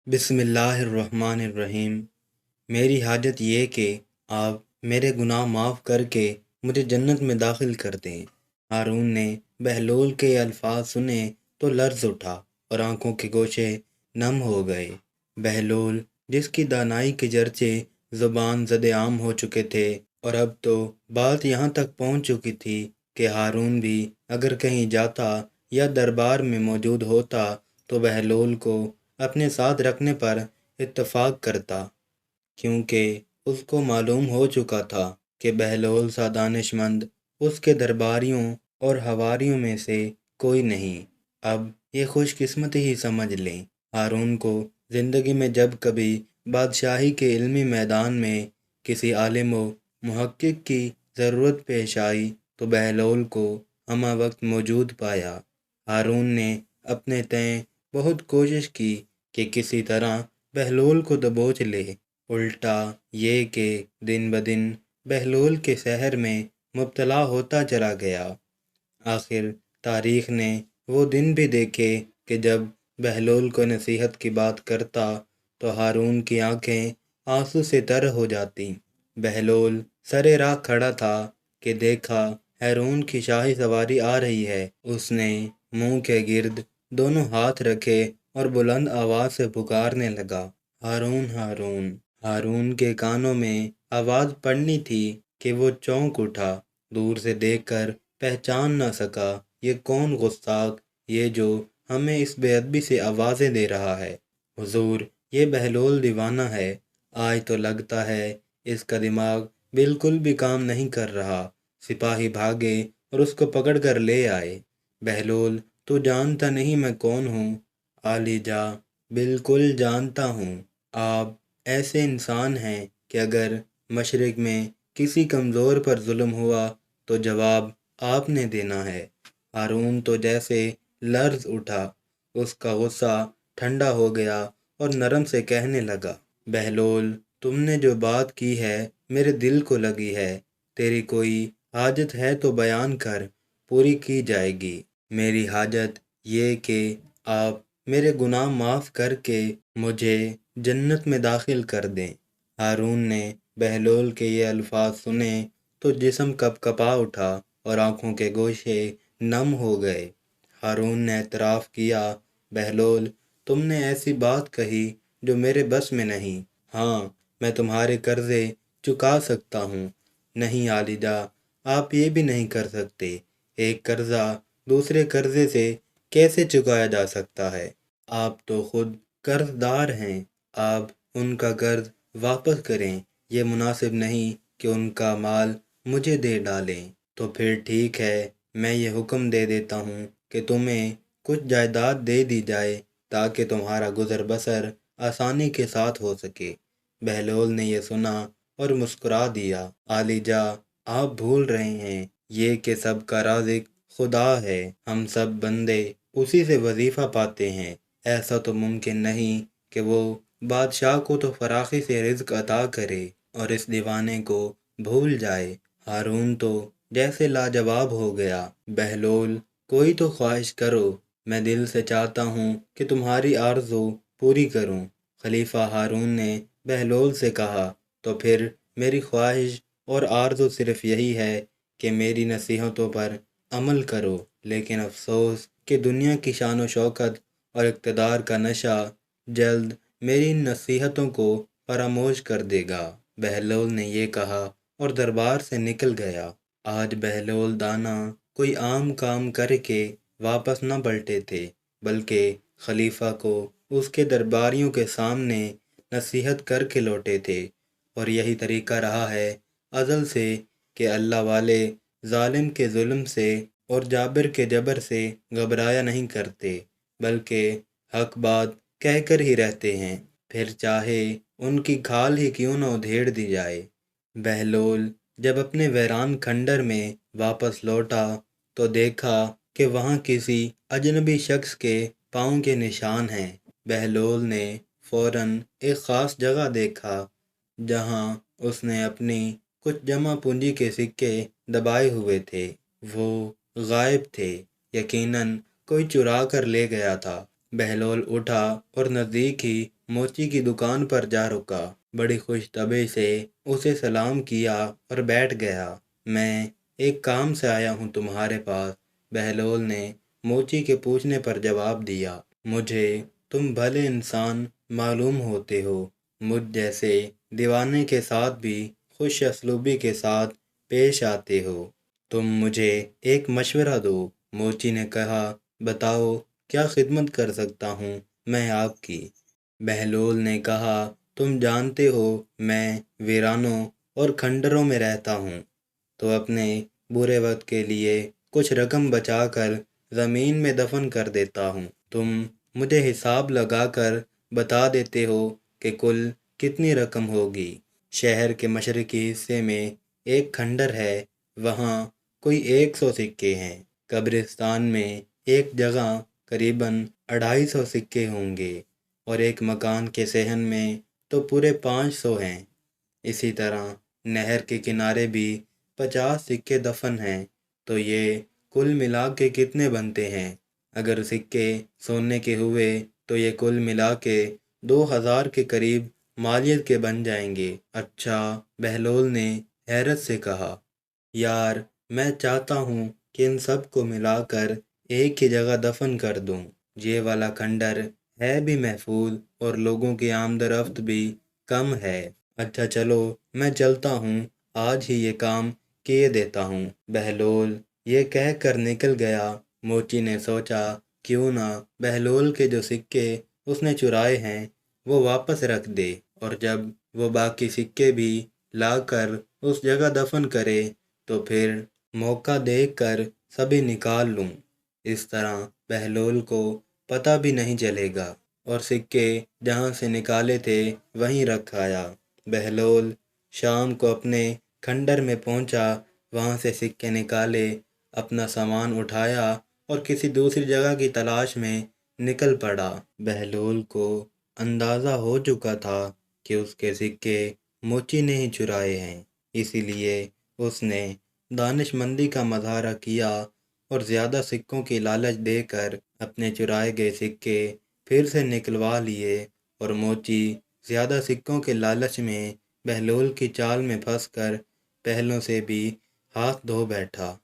بسم اللہ الرحمن الرحیم۔ میری حاجت یہ کہ آپ میرے گناہ معاف کر کے مجھے جنت میں داخل کر دیں۔ ہارون نے بہلول کے یہ الفاظ سنے تو لرز اٹھا اور آنکھوں کے گوشے نم ہو گئے۔ بہلول، جس کی دانائی کے چرچے زبان زد عام ہو چکے تھے، اور اب تو بات یہاں تک پہنچ چکی تھی کہ ہارون بھی اگر کہیں جاتا یا دربار میں موجود ہوتا تو بہلول کو اپنے ساتھ رکھنے پر اتفاق کرتا، کیونکہ اس کو معلوم ہو چکا تھا کہ بہلول سا دانش مند اس کے درباریوں اور حواریوں میں سے کوئی نہیں۔ اب یہ خوش قسمتی ہی سمجھ لیں۔ ہارون کو زندگی میں جب کبھی بادشاہی کے علمی میدان میں کسی عالم و محقق کی ضرورت پیش آئی تو بہلول کو ہمہ وقت موجود پایا۔ ہارون نے اپنے تئیں بہت کوشش کی کہ کسی طرح بہلول کو دبوچ لے، الٹا یہ کہ دن بدن بہلول کے سحر میں مبتلا ہوتا چلا گیا۔ آخر تاریخ نے وہ دن بھی دیکھے کہ جب بہلول کو نصیحت کی بات کرتا تو ہارون کی آنکھیں آنسو سے تر ہو جاتی۔ بہلول سرے راہ کھڑا تھا کہ دیکھا ہارون کی شاہی سواری آ رہی ہے۔ اس نے منہ کے گرد دونوں ہاتھ رکھے اور بلند آواز سے پکارنے لگا، ہارون ہارون۔ ہارون کے کانوں میں آواز پڑنی تھی کہ وہ چونک اٹھا، دور سے دیکھ کر پہچان نہ سکا یہ کون گستاخ، یہ جو ہمیں اس بے ادبی سے آوازیں دے رہا ہے۔ حضور، یہ بہلول دیوانہ ہے، آج تو لگتا ہے اس کا دماغ بالکل بھی کام نہیں کر رہا۔ سپاہی بھاگے اور اس کو پکڑ کر لے آئے۔ بہلول، تو جانتا نہیں میں کون ہوں؟ عالی جا، بالکل جانتا ہوں۔ آپ ایسے انسان ہیں کہ اگر مشرق میں کسی کمزور پر ظلم ہوا تو جواب آپ نے دینا ہے۔ ہارون تو جیسے لرز اٹھا، اس کا غصہ ٹھنڈا ہو گیا اور نرم سے کہنے لگا، بہلول، تم نے جو بات کی ہے میرے دل کو لگی ہے۔ تیری کوئی حاجت ہے تو بیان کر، پوری کی جائے گی۔ میری حاجت یہ کہ آپ میرے گناہ معاف کر کے مجھے جنت میں داخل کر دیں۔ ہارون نے بہلول کے یہ الفاظ سنے تو جسم کپ کپا اٹھا اور آنکھوں کے گوشے نم ہو گئے۔ ہارون نے اعتراف کیا، بہلول، تم نے ایسی بات کہی جو میرے بس میں نہیں۔ ہاں، میں تمہارے قرضے چکا سکتا ہوں۔ نہیں عالی جا، آپ یہ بھی نہیں کر سکتے۔ ایک قرضہ دوسرے قرضے سے کیسے چکایا جا سکتا ہے؟ آپ تو خود قرض دار ہیں، آپ ان کا قرض واپس کریں۔ یہ مناسب نہیں کہ ان کا مال مجھے دے ڈالیں۔ تو پھر ٹھیک ہے، میں یہ حکم دے دیتا ہوں کہ تمہیں کچھ جائیداد دے دی جائے تاکہ تمہارا گزر بسر آسانی کے ساتھ ہو سکے۔ بہلول نے یہ سنا اور مسکرا دیا، عالی جا، آپ بھول رہے ہیں یہ کہ سب کا رازق خدا ہے، ہم سب بندے اسی سے وظیفہ پاتے ہیں۔ ایسا تو ممکن نہیں کہ وہ بادشاہ کو تو فراخی سے رزق عطا کرے اور اس دیوانے کو بھول جائے۔ ہارون تو جیسے لاجواب ہو گیا، بہلول، کوئی تو خواہش کرو، میں دل سے چاہتا ہوں کہ تمہاری آرزو پوری کروں۔ خلیفہ ہارون نے بہلول سے کہا، تو پھر میری خواہش اور آرزو صرف یہی ہے کہ میری نصیحتوں پر عمل کرو، لیکن افسوس کہ دنیا کی شان و شوکت اور اقتدار کا نشہ جلد میری ان نصیحتوں کو فراموش کر دے گا۔ بہلول نے یہ کہا اور دربار سے نکل گیا۔ آج بہلول دانا کوئی عام کام کر کے واپس نہ پلٹے تھے، بلکہ خلیفہ کو اس کے درباریوں کے سامنے نصیحت کر کے لوٹے تھے، اور یہی طریقہ رہا ہے ازل سے کہ اللہ والے ظالم کے ظلم سے اور جابر کے جبر سے گھبرایا نہیں کرتے، بلکہ حق بات کہہ کر ہی رہتے ہیں، پھر چاہے ان کی کھال ہی کیوں نہ ادھیڑ دی جائے۔ بہلول جب اپنے ویران کھنڈر میں واپس لوٹا تو دیکھا کہ وہاں کسی اجنبی شخص کے پاؤں کے نشان ہیں۔ بہلول نے فوراً ایک خاص جگہ دیکھا جہاں اس نے اپنی کچھ جمع پونجی کے سکے دبائے ہوئے تھے۔ وہ غائب تھے، یقیناً کوئی چرا کر لے گیا تھا۔ بہلول اٹھا اور نزدیک ہی موچی کی دکان پر جا رکا، بڑی خوش طبع سے اسے سلام کیا اور بیٹھ گیا۔ میں ایک کام سے آیا ہوں تمہارے پاس، بہلول نے موچی کے پوچھنے پر جواب دیا۔ مجھے تم بھلے انسان معلوم ہوتے ہو، مجھ جیسے دیوانے کے ساتھ بھی خوش اسلوبی کے ساتھ پیش آتے ہو۔ تم مجھے ایک مشورہ دو۔ موچی نے کہا، بتاؤ کیا خدمت کر سکتا ہوں میں آپ کی؟ بہلول نے کہا، تم جانتے ہو میں ویرانوں اور کھنڈروں میں رہتا ہوں، تو اپنے برے وقت کے لیے کچھ رقم بچا کر زمین میں دفن کر دیتا ہوں۔ تم مجھے حساب لگا کر بتا دیتے ہو کہ کل کتنی رقم ہوگی۔ شہر کے مشرقی حصے میں ایک کھنڈر ہے، وہاں کوئی 100 سکے ہیں۔ قبرستان میں ایک جگہ قریباً 250 سکے ہوں گے، اور ایک مکان کے صحن میں تو پورے 500 ہیں۔ اسی طرح نہر کے کنارے بھی 50 سکے دفن ہیں، تو یہ کل ملا کے کتنے بنتے ہیں؟ اگر سکے سونے کے ہوئے تو یہ کل ملا کے 2000 کے قریب مالیت کے بن جائیں گے۔ اچھا، بہلول نے حیرت سے کہا، یار میں چاہتا ہوں کہ ان سب کو ملا کر ایک ہی جگہ دفن کر دوں۔ یہ والا کھنڈر ہے بھی محفوظ اور لوگوں کی آمد و رفت بھی کم ہے۔ اچھا چلو میں چلتا ہوں، آج ہی یہ کام کیے دیتا ہوں۔ بہلول یہ کہہ کر نکل گیا۔ موچی نے سوچا کیوں نہ بہلول کے جو سکے اس نے چرائے ہیں وہ واپس رکھ دے، اور جب وہ باقی سکے بھی لا کر اس جگہ دفن کرے تو پھر موقع دیکھ کر سبھی نکال لوں۔ اس طرح بہلول کو پتہ بھی نہیں چلے گا، اور سکے جہاں سے نکالے تھے وہیں رکھ آیا۔ بہلول شام کو اپنے کھنڈر میں پہنچا، وہاں سے سکے نکالے، اپنا سامان اٹھایا اور کسی دوسری جگہ کی تلاش میں نکل پڑا۔ بہلول کو اندازہ ہو چکا تھا کہ اس کے سکے موچی نے ہی چرائے ہیں، اسی لیے اس نے دانش مندی کا مظاہرہ کیا اور زیادہ سکوں کی لالچ دے کر اپنے چرائے گئے سکے پھر سے نکلوا لیے، اور موچی زیادہ سکوں کے لالچ میں بہلول کی چال میں پھنس کر پہلوں سے بھی ہاتھ دھو بیٹھا۔